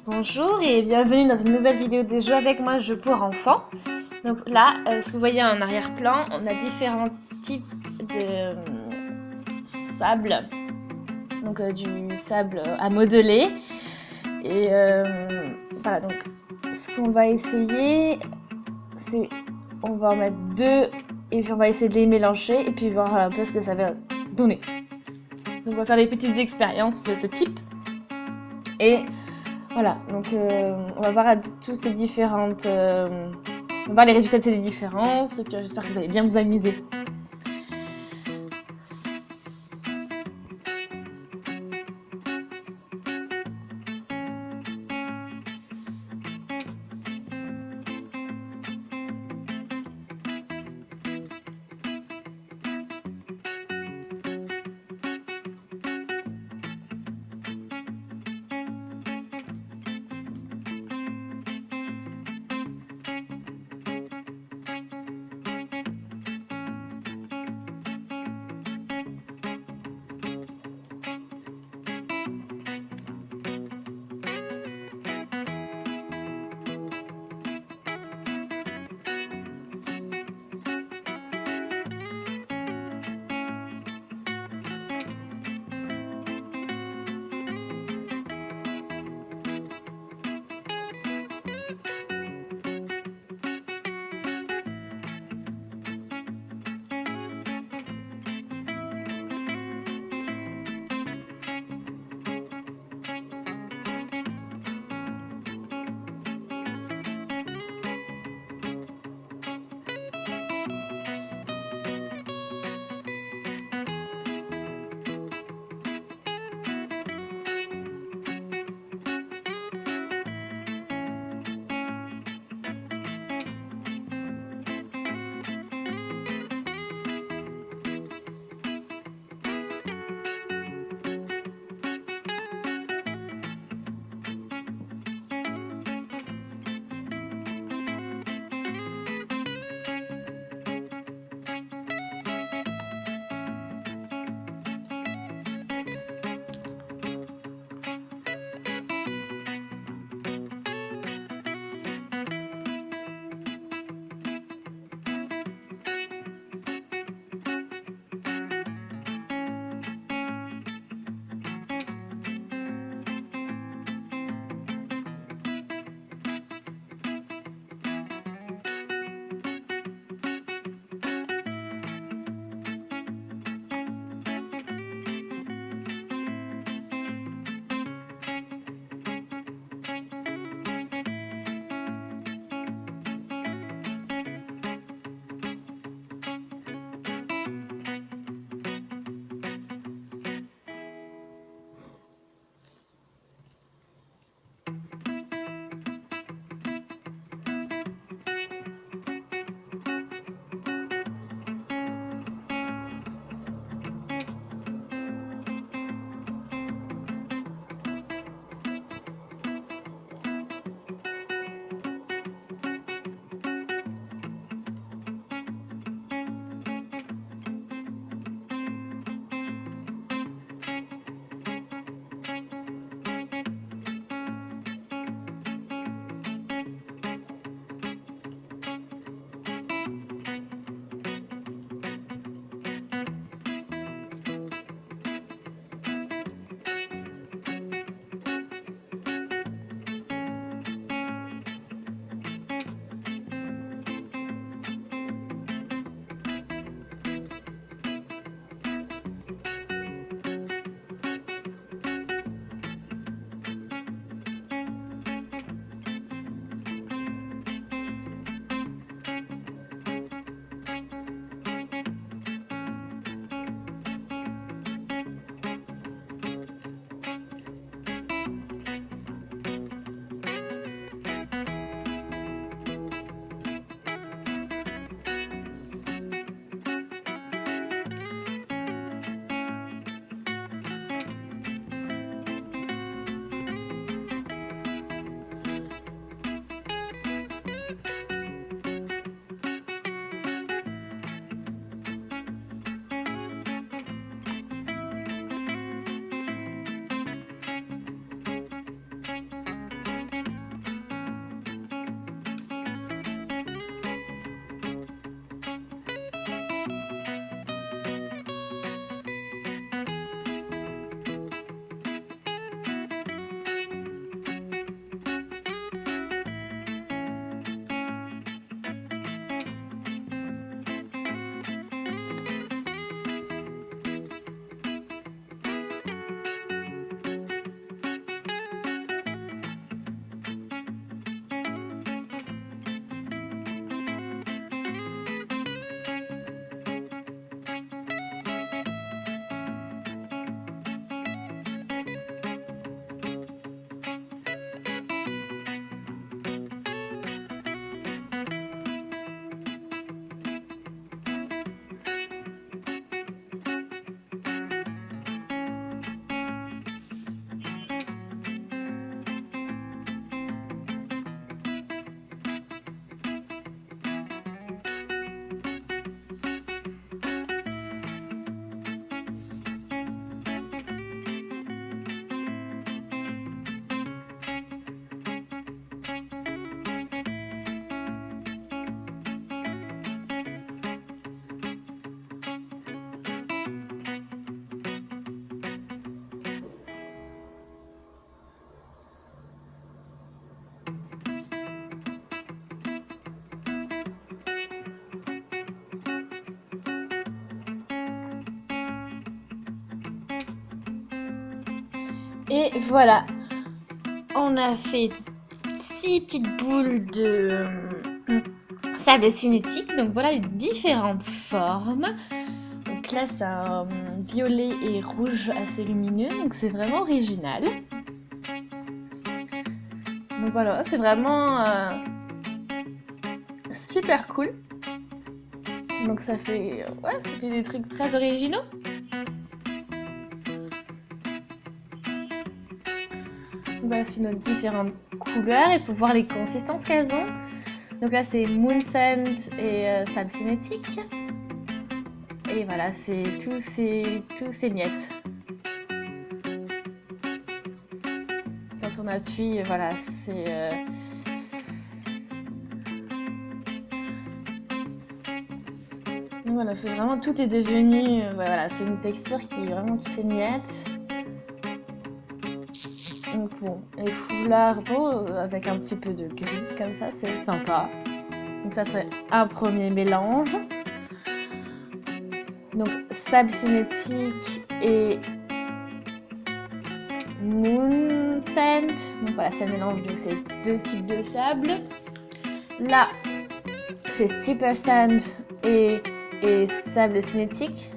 Bonjour et bienvenue dans une nouvelle vidéo de jeu avec moi, jeu pour enfants. Donc là, ce que vous voyez en arrière-plan, on a différents types de sable. Donc du sable à modeler. Et voilà, donc ce qu'on va essayer, c'est on va en mettre deux et puis on va essayer de les mélanger et puis voir un peu ce que ça va donner. Donc on va faire des petites expériences de ce type. Et voilà, donc on va voir tous ces différentes... on va voir les résultats de ces différences, et puis j'espère que vous allez bien vous amuser. Et voilà, on a fait 6 petites boules de sable cinétique. Donc voilà les différentes formes. Donc là c'est un violet et rouge assez lumineux, donc c'est vraiment original. Donc voilà, c'est vraiment super cool. Donc ça fait des trucs très originaux. Voici nos différentes couleurs et pour voir les consistances qu'elles ont. Donc là c'est Moon Sand et sable cinétique. Et voilà, c'est tous ces miettes. Quand on appuie, voilà, c'est... Voilà, c'est vraiment, tout est devenu... voilà, c'est une texture qui s'émiette. Donc bon, les foulards, avec un petit peu de gris comme ça, c'est sympa. Donc ça serait un premier mélange. Donc sable cinétique et Moon Sand. Donc voilà, c'est le mélange de ces deux types de sable. Là, c'est Super Sand et sable cinétique.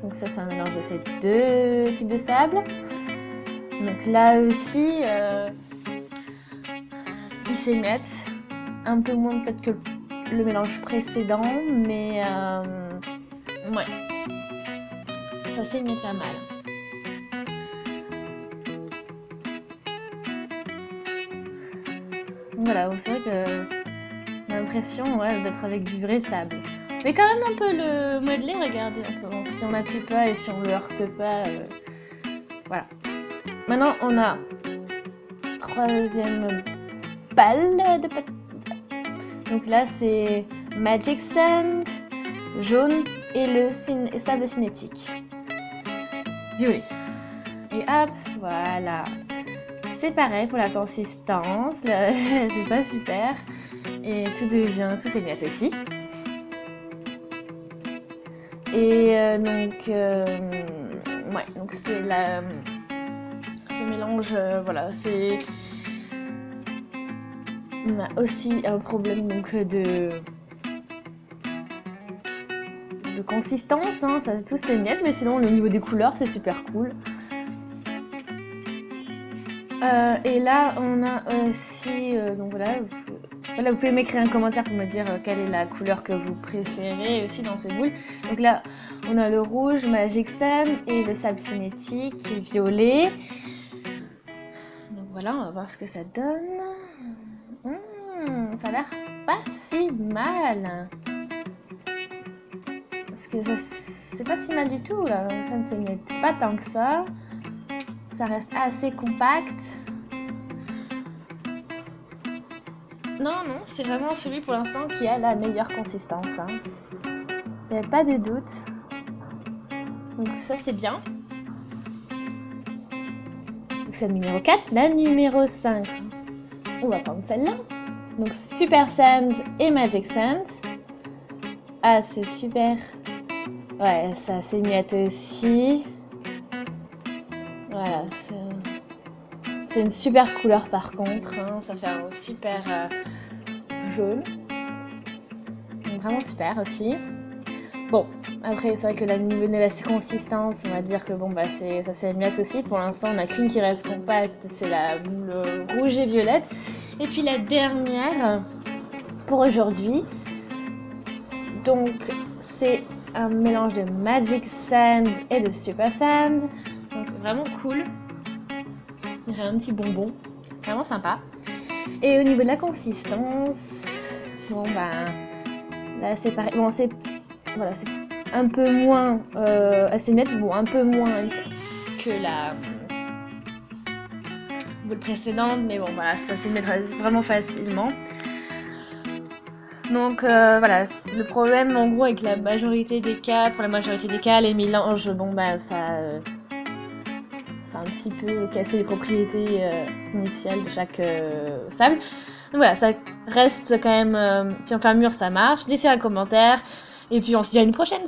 Donc ça, c'est un mélange de ces deux types de sable. Donc là aussi, ils s'émettent. Un peu moins peut-être que le mélange précédent, mais ouais, ça s'émet pas mal. Voilà, c'est vrai que j'ai l'impression d'être avec du vrai sable. Mais quand même un peu le modeler, regardez un peu. Bon, si on n'appuie pas et si on le heurte pas, voilà. Maintenant, on a troisième balle de papier. Donc là, c'est Magic Sand, jaune et le sable cinétique, violet. Et hop, voilà. C'est pareil pour la consistance, c'est pas super. Et tout s'émiette aussi. Et donc c'est ce mélange, voilà, c'est... On a aussi un problème donc de consistance, hein, ça tous s'émiette, mais sinon au niveau des couleurs c'est super cool. Et là on a aussi, donc voilà, vous pouvez m'écrire un commentaire pour me dire quelle est la couleur que vous préférez aussi dans ces boules. Donc là on a le rouge, Magic Sand et le sable cinétique, violet. Donc voilà, on va voir ce que ça donne. Ça a l'air pas si mal. Parce que c'est pas si mal du tout là, ça ne s'émiette pas tant que ça. Ça reste assez compact. Non, c'est vraiment celui pour l'instant qui a la meilleure consistance. Hein. Il n'y a pas de doute. Donc ça c'est bien. Donc c'est la numéro 4. La numéro 5, on va prendre celle-là. Donc Super Sand et Magic Sand. Ah, c'est super. Ouais, ça s'émiette aussi. Voilà, c'est une super couleur par contre. Hein. Ça fait un super jaune. Donc, vraiment super aussi. Bon, après c'est vrai que la niveau de la consistance, on va dire que bon ça s'émiette aussi. Pour l'instant, on n'a qu'une qui reste compacte, c'est la boule rouge et violette. Et puis la dernière pour aujourd'hui, donc c'est un mélange de Magic Sand et de Super Sand. Donc vraiment cool. Il y a un petit bonbon, vraiment sympa. Et au niveau de la consistance, bon là c'est pareil. Bon c'est un peu moins assez net, bon un peu moins que la boule précédente, mais bon voilà, ça s'émet vraiment facilement. Donc voilà, le problème en gros avec la majorité des cas, pour la majorité des cas, les mélanges, ça a un petit peu cassé les propriétés initiales de chaque sable. Donc voilà, ça reste quand même, si on fait un mur ça marche, laissez un commentaire, et puis on se dit à une prochaine.